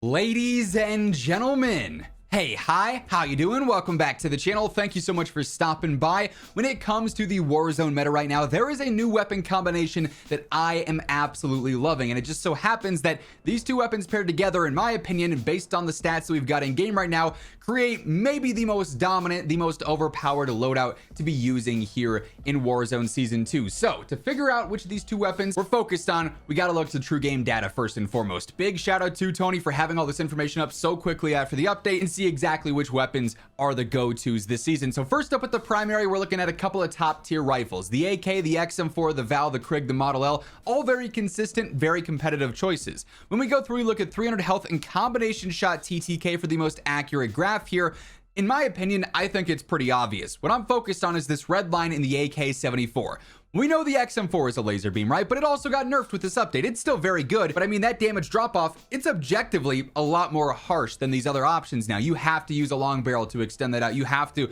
Ladies and gentlemen, hey, hi, how you doing? Welcome back to the channel. Thank you so much for stopping by. When it comes to the Warzone meta right now, there is a new weapon combination that I am absolutely loving, and it just so happens that these two weapons paired together, in my opinion, and based on the stats that we've got in game right now, create maybe the most dominant, the most overpowered loadout to be using here in Warzone Season 2. So, to figure out which of these two weapons we're focused on, we gotta look to true game data first and foremost. Big shout out to Tony for having all this information up so quickly after the update and see exactly which weapons are the go-tos this season. So first up with the primary, we're looking at a couple of top tier rifles. The AK, the XM4, the Val, the Krig, the Model L, all very consistent, very competitive choices. When we go through, we look at 300 health and combination shot TTK for the most accurate graph here. In my opinion, I think it's pretty obvious. What I'm focused on is this red line in the AK-74. We know the XM4 is a laser beam, right? But it also got nerfed with this update. It's still very good, but I mean, that damage drop off, it's objectively a lot more harsh than these other options now. You have to use a long barrel to extend that out. You have to,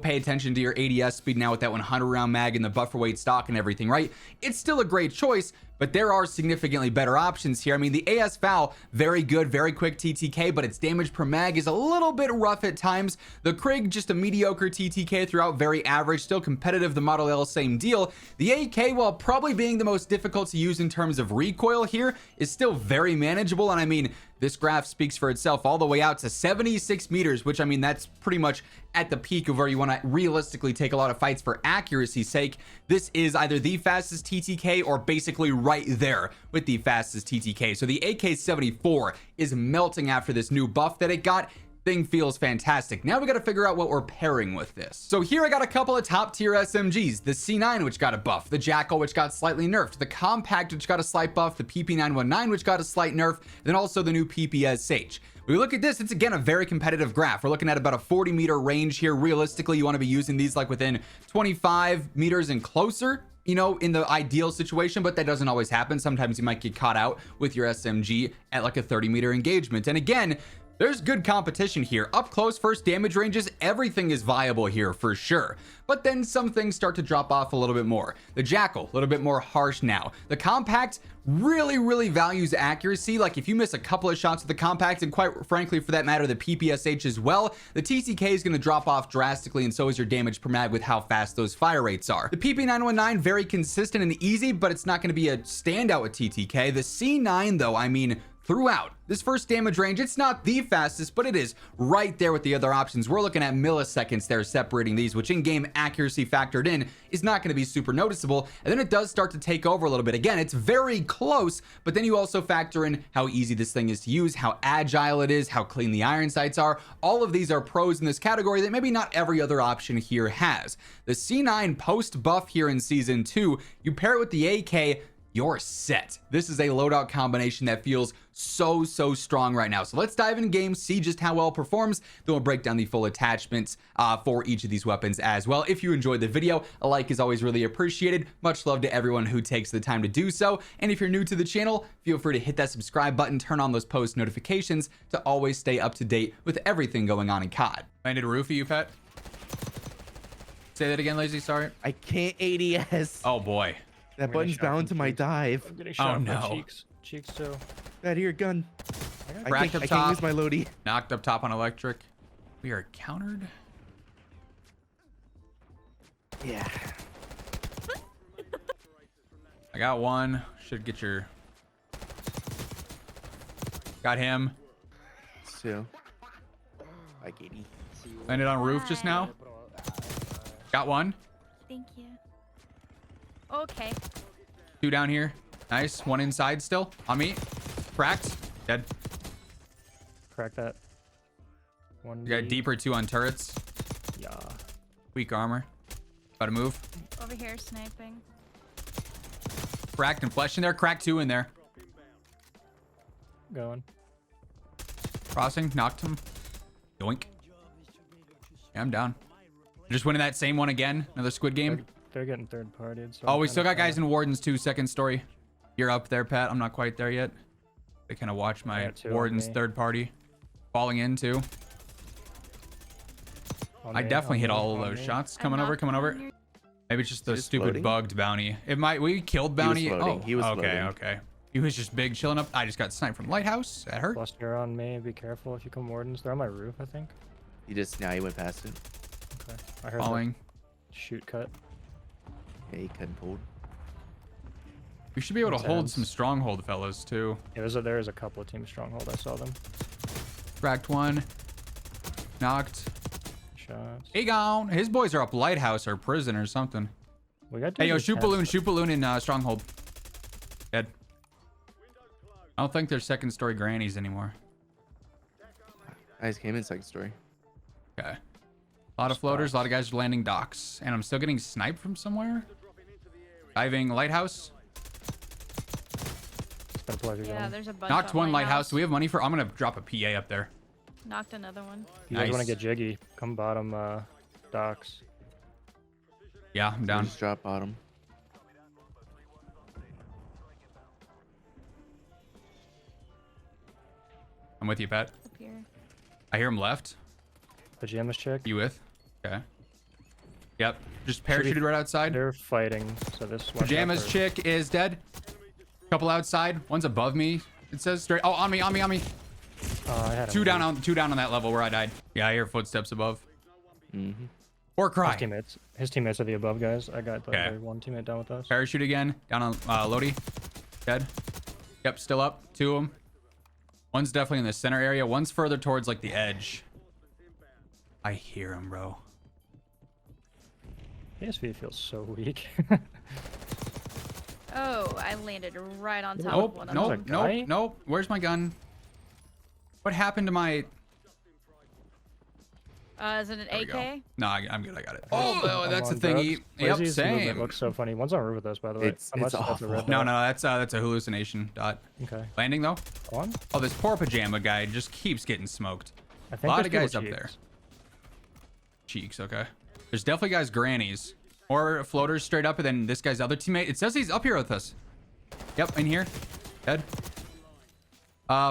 pay attention to your ADS speed now with that 100 round mag and the buffer weight stock and everything, right? It's still a great choice, but there are significantly better options here. I mean, the AS Val, very good, very quick TTK, but its damage per mag is a little bit rough at times. The Krig, just a mediocre TTK throughout, very average, still competitive. The Model L, same deal. The AK, while probably being the most difficult to use in terms of recoil here, is still very manageable. And I mean, this graph speaks for itself all the way out to 76 meters, which I mean, that's pretty much at the peak of where you want to realistically take a lot of fights for accuracy's sake. This is either the fastest TTK or basically right there with the fastest TTK. So the AK-74 is melting after this new buff that it got. Thing feels fantastic. Now we got to figure out what we're pairing with this. So here I got a couple of top tier SMGs, the C9, which got a buff, the Jackal, which got slightly nerfed, the Compact, which got a slight buff, the PP919, which got a slight nerf, then also the new PPSH. When we look at this, it's again a very competitive graph. We're looking at about a 40 meter range here. Realistically, you want to be using these like within 25 meters and closer, in the ideal situation, but that doesn't always happen. Sometimes you might get caught out with your SMG at like a 30 meter engagement. And again, there's good competition here. Up close, first damage ranges, everything is viable here for sure. But then some things start to drop off a little bit more. The Jackal, a little bit more harsh now. The Compact really values accuracy. Like if you miss a couple of shots with the Compact, and quite frankly, for that matter, the PPSH as well, the TTK is going to drop off drastically, and so is your damage per mag with how fast those fire rates are. The PP919, very consistent and easy, but it's not going to be a standout with TTK. The C9 though, I mean, throughout this first damage range, it's not the fastest, but it is right there with the other options. We're looking at milliseconds there separating these, which in-game accuracy factored in is not going to be super noticeable. And then it does start to take over a little bit. Again, it's very close, but then you also factor in how easy this thing is to use, how agile it is, how clean the iron sights are. All of these are pros in this category that maybe not every other option here has. The C9 post buff here in Season 2, you pair it with the AK, you're set. This is a loadout combination that feels so strong right now. So let's dive in game, see just how well it performs. Then we'll break down the full attachments for each of these weapons as well. If you enjoyed the video, a like is always really appreciated. Much love to everyone who takes the time to do so. And if you're new to the channel, feel free to hit that subscribe button, turn on those post notifications to always stay up to date with everything going on in COD. Landed a roofie, you pet. Say that again, Lazy, sorry. I can't ADS. Oh boy. That button's bound to my dive. I'm getting shot in my no. cheeks too. Out here, gun. I Cracked up can't top. use my loadie. Knocked up top on electric. We are countered. Yeah. I got one. Should get your... Got him. So. Hi, Katie. Landed on roof just now. Got one. Thank you. Okay. Two down here. Nice. One inside still. On me. Cracked. Dead. Crack that. One. You got deeper two on turrets. Yeah. Weak armor. About to move. Over here sniping. Cracked and flesh in there. Cracked two in there. Going. Crossing. Knocked him. Yoink. Yeah, I'm down. Just winning that same one again. Another squid game. They're getting third partied. So Oh, we still got guys in Wardens too. Second story. You're up there, Pat. I'm not quite there yet. They kind of watch my got two on Wardens me. third party falling in too. I definitely hit all of those shots. Coming over, coming over. Maybe it's just the Just stupid loading? bugged bounty. It might. We killed bounty. loading. Oh, He was okay, loading. okay. He was just big chilling up. I just got sniped from lighthouse. That hurt. Cluster on me. Be careful if you come wardens. They're on my roof, I think. He just now he went past it. Okay. I heard Falling. the shoot cut. Yeah, he cut and pulled. We should be able to Makes hold sense. some stronghold fellas too. Yeah, there is a couple of team stronghold. I saw them. Cracked one. Knocked. Shots. He gone. His boys are up lighthouse or prison or something. We got Hey yo, dudes with shoot balloon in stronghold. Dead. I don't think there's second story grannies anymore. I just came in second story. Okay. A lot of floaters, a lot of guys landing docks. And I'm still getting sniped from somewhere. Diving lighthouse. It's been a pleasure, Yeah, gentlemen. there's a bunch. Knocked on one lighthouse. lighthouse. Do we have money for? I'm gonna drop a PA up there. Knocked another one. If you guys want Nice. to get jiggy, come bottom docks. Yeah, I'm down. Just drop bottom. I'm with you, Pat. Up here. I hear him left. Pajamas chick. You with? Okay. Yep. Just Should we- parachuted right outside. They're fighting, so this watch out Pajamas for- chick is dead. Couple outside. One's above me. It says straight. Oh, on me. I had Two him. down on that level where I died. Yeah, I hear footsteps above. Mm-hmm. Or cry. His teammates are the above guys. I got the Okay. other one teammate down with us. Parachute again. Down on Lodi. Dead. Yep, still up. Two of them. One's definitely in the center area. One's further towards like the edge. I hear him, bro. PSV feels so weak. Oh, I landed right on top of Nope, one of nope, them. a guy? nope, nope. Where's my gun? What happened to my... Is it an There we go. AK? No, I'm good. I got it. Oh, that's the I'm on thingy. drugs. Yep, Lazy's movement same. looks so funny. One's on roof with us, by the way. It's Unless that's the awful. red No, dot. no, that's a hallucination. Dot. Okay. Landing though. On? Oh, this poor pajama guy just keeps getting smoked. I A think lot there's of guys people up there. cheeks. Cheeks, okay. There's definitely guys grannies. Or floaters straight up, and then this guy's other teammate. It says he's up here with us. Yep, in here. Dead.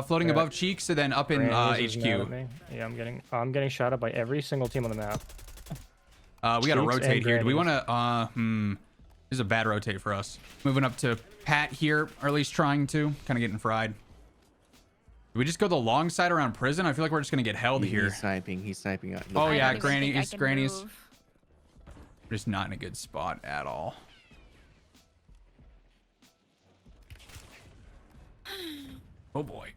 Floating Yeah. above cheeks, and then up in Grannies is mad at HQ. me. Yeah, I'm getting shot at by every single team on the map. We gotta Cheeks and rotate here. Do we grannies. wanna, this is a bad rotate for us. Moving up to Pat here, or at least trying to. Kind of getting fried. Do we just go the long side around prison? I feel like we're just gonna get held here. He's sniping. He's sniping out. Oh, I yeah, don't even granny- think I it's can grannies. move. We're just not in a good spot at all. Oh boy.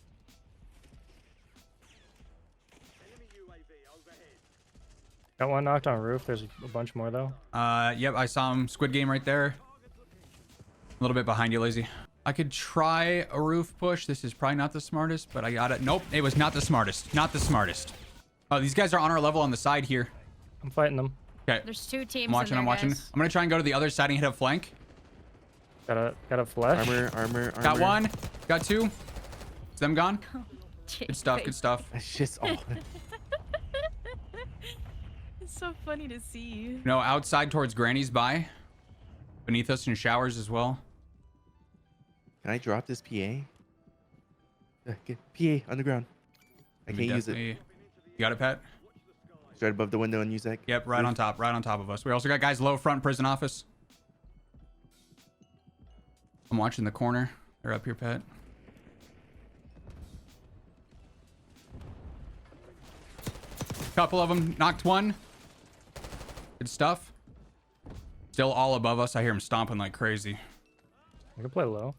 Got one knocked on roof. There's a bunch more though. Yep, I saw him. Squid Game right there. A little bit behind you, Lazy. I could try a roof push. This is probably not the smartest, but I got it. Nope, it was not the smartest. Not the smartest. Oh, these guys are on our level on the side here. I'm fighting them. Okay. There's two teams. I'm watching, I'm watching. Guys. I'm gonna try and go to the other side and hit a flank. Got a flash. Armor. Got one. Got two. Is them gone? Jake Good stuff, face. good stuff. It's just all. It's so funny to see. No, outside towards Granny's by. Beneath us in showers as well. Can I drop this PA? Get PA on the ground. I We can't use it. definitely- You got it, Pat? It's right above the window on Uzek. Yep, right on top of us. We also got guys low front prison office. I'm watching the corner. They're up here, Pat. Couple of them. Knocked one. Good stuff. Still all above us. I hear him stomping like crazy. We can play low.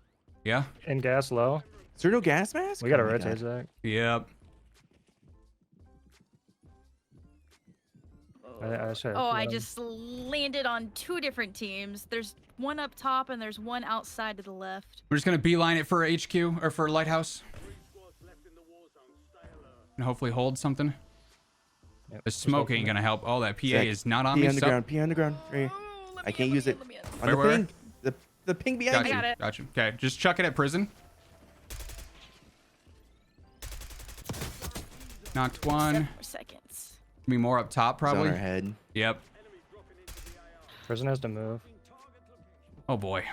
Yeah? In gas low. Is there no gas mask? We gotta Oh my rotate, God. Zach. Yep. I said. Oh, I just landed on two different teams. There's one up top and there's one outside to the left. We're just going to beeline it for HQ or for Lighthouse. And hopefully hold something. Yep, The just smoke open ain't it. going to help. Oh, that PA Zach, is not on PA me. on the Sup? ground. PA on the ground. Right here. Let I me can't in, use let it. me in. On the Where? ping. The ping behind Got you. you. got it. Got you. Okay, just chuck it at prison. Knocked 7 one. more seconds. Be more up top, It's on probably. our head. Yep. Prison has to move. Oh boy.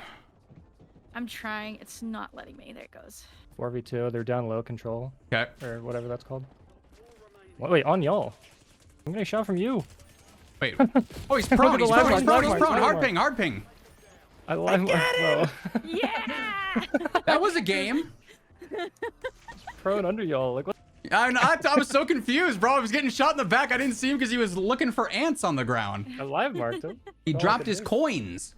I'm trying. It's not letting me. There it goes. 4v2. They're down low control Okay. or whatever that's called. Wait, on y'all. I'm getting shot from you. Wait. Oh, he's prone. the He's lag prone. He's mark, prone. lag He's mark, prone. lag Hard mark. ping. Hard ping. I live low. Yeah! That was a game. Prone under y'all. Like what? I was so confused, bro. I was getting shot in the back. I didn't see him because he was looking for ants on the ground. I live marked him. He That's all I dropped could his do. coins.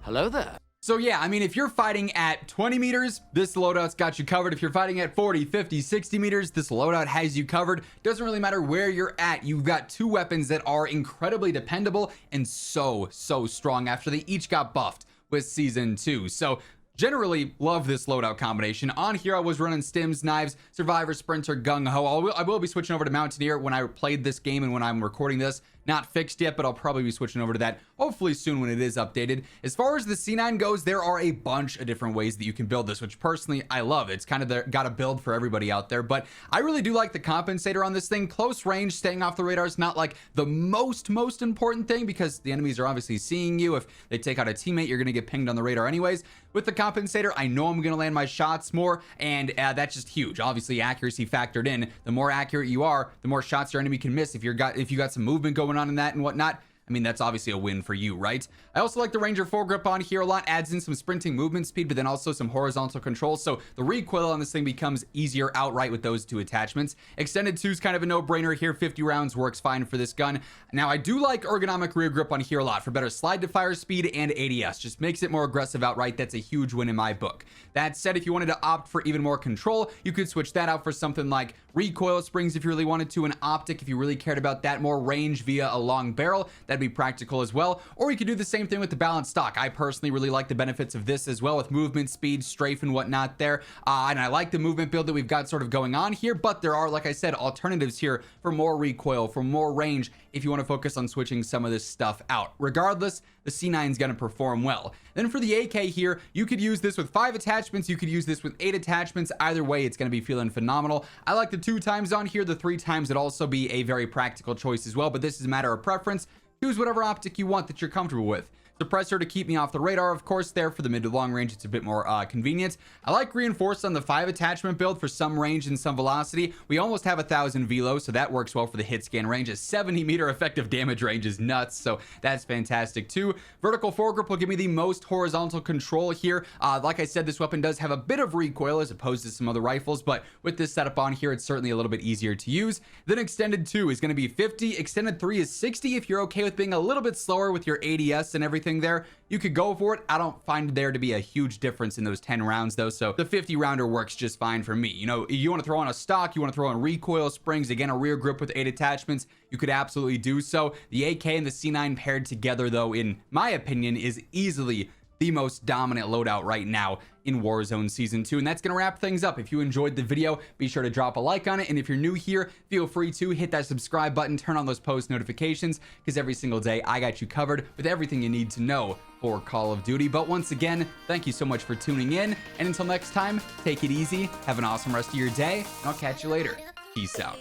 Hello there. So yeah, I mean, if you're fighting at 20 meters, this loadout's got you covered. If you're fighting at 40, 50, 60 meters, this loadout has you covered. Doesn't really matter where you're at. You've got two weapons that are incredibly dependable and so strong after they each got buffed with Season 2. So generally love this loadout combination. On here, I was running stims, knives, survivor, sprinter, gung-ho. I will be switching over to mountaineer when I played this game and when I'm recording this. Not fixed yet, but I'll probably be switching over to that hopefully soon when it is updated. As far as the C9 goes, there are a bunch of different ways that you can build this, which personally I love. It's kind of got a build for everybody out there, but I really do like the compensator on this thing. Close range, staying off the radar is not like the most important thing because the enemies are obviously seeing you. If they take out a teammate, you're going to get pinged on the radar anyways. With the compensator, I know I'm going to land my shots more, and that's just huge. Obviously, accuracy factored in. The more accurate you are, the more shots your enemy can miss. If you got some movement going on in that and whatnot, I mean, that's obviously a win for you, right? I also like the Ranger foregrip on here a lot. Adds in some sprinting movement speed, but then also some horizontal control. So the recoil on this thing becomes easier outright with those two attachments. Extended 2 is kind of a no-brainer here. 50 rounds works fine for this gun. Now, I do like ergonomic rear grip on here a lot for better slide to fire speed and ADS. Just makes it more aggressive outright. That's a huge win in my book. That said, if you wanted to opt for even more control, you could switch that out for something like recoil springs if you really wanted to, an optic if you really cared about that, more range via a long barrel. That'd be practical as well. Or you could do the same thing with the balanced stock. I personally really like the benefits of this as well with movement, speed, strafe, and whatnot there. And I like the movement build that we've got sort of going on here, but there are, like I said, alternatives here for more recoil, for more range if you want to focus on switching some of this stuff out. Regardless, the C9 is going to perform well. Then for the AK here, you could use this with 5 attachments. You could use this with 8 attachments. Either way, it's going to be feeling phenomenal. I like the 2 times on here. The 3 times would also be a very practical choice as well, but this is a matter of preference. Choose whatever optic you want that you're comfortable with. Suppressor to keep me off the radar, of course, there for the mid to long range. It's a bit more convenient. I like reinforced on the 5 attachment build for some range and some velocity. We almost have 1,000 velo, so that works well for the hit scan range. A 70 meter effective damage range is nuts, so that's fantastic too. Vertical foregrip will give me the most horizontal control here. Like I said, this weapon does have a bit of recoil as opposed to some other rifles, but with this setup on here, it's certainly a little bit easier to use. Then extended 2 is going to be 50. Extended 3 is 60 if you're okay with being a little bit slower with your ADS and everything there. You could go for it. I don't find there to be a huge difference in those 10 rounds though, so the 50 rounder works just fine for me. You know, you want to throw on a stock, you want to throw on recoil springs, again, a rear grip with 8 attachments, you could absolutely do so. The AK and the C9 paired together though, in my opinion, is easily the most dominant loadout right now in Warzone Season 2. And that's going to wrap things up. If you enjoyed the video, be sure to drop a like on it. And if you're new here, feel free to hit that subscribe button, turn on those post notifications, because every single day I got you covered with everything you need to know for Call of Duty. But once again, thank you so much for tuning in. And until next time, take it easy, have an awesome rest of your day, and I'll catch you later. Peace out.